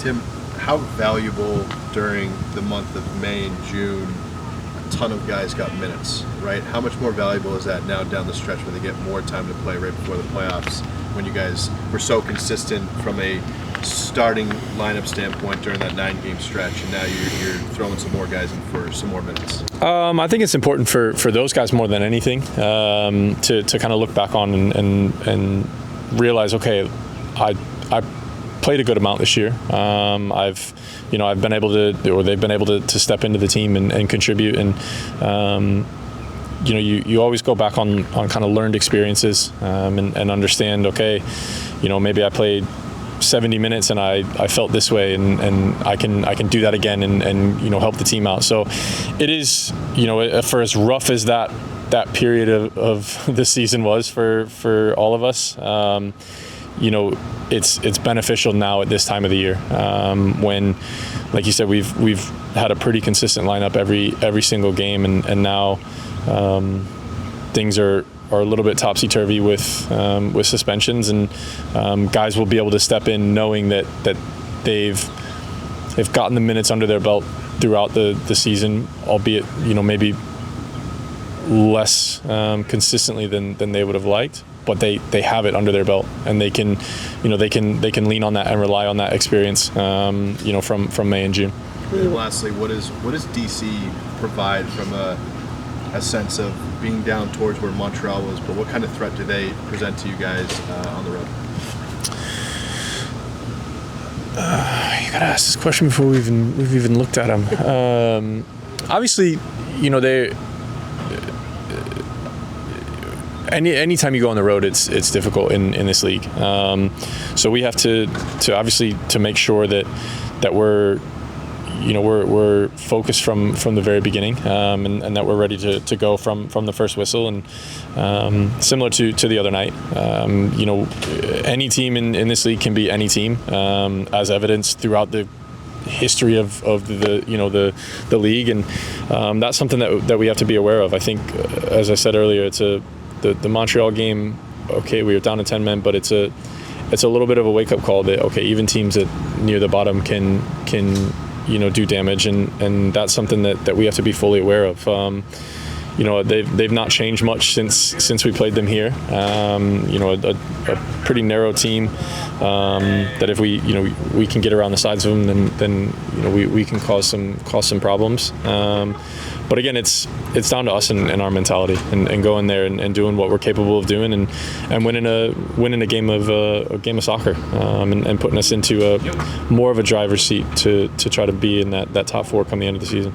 Tim, how valuable during the month of May and June a ton of guys got minutes, right? How much more valuable is that now down the stretch when they get more time to play right before the playoffs, when you guys were so consistent from a starting lineup standpoint during that 9-game stretch, and now you're throwing some more guys in for some more minutes? I think it's important for those guys more than anything to kind of look back on and realize, okay, I played a good amount this year. I've been able to, or they've been able to step into the team and contribute, and you always go back on kind of learned experiences and understand, okay, maybe I played 70 minutes and I felt this way, and I can do that again and help the team out. So it is, for as rough as that period of the season was for all of us, it's beneficial now at this time of the year, when, like you said, we've had a pretty consistent lineup every single game, and now things are a little bit topsy-turvy with suspensions, and guys will be able to step in knowing that they've gotten the minutes under their belt throughout the season, albeit maybe less consistently than they would have liked, but they have it under their belt, and they can lean on that and rely on that experience from May and June. And lastly, what does DC provide from a sense of being down towards where Montreal was, but what kind of threat do they present to you guys on the road? You gotta ask this question before we've even looked at them. Obviously, they. Anytime you go on the road, it's difficult in this league. So we have to obviously to make sure that we're focused from the very beginning, and that we're ready to go from the first whistle. And similar to the other night, any team in this league can be any team, as evidenced throughout the history of the league, and that's something that we have to be aware of. I think, as I said earlier, it's the Montreal game. Okay, we were down to 10 men, but it's a little bit of a wake-up call that, okay, even teams that near the bottom can do damage, and that's something that we have to be fully aware of. They've not changed much since we played them here. A pretty narrow team that if we can get around the sides of them, then we can cause some problems. But again, it's down to us and our mentality, and going there and doing what we're capable of doing, and winning a game of soccer, and putting us into more of a driver's seat to try to be in that top four come the end of the season.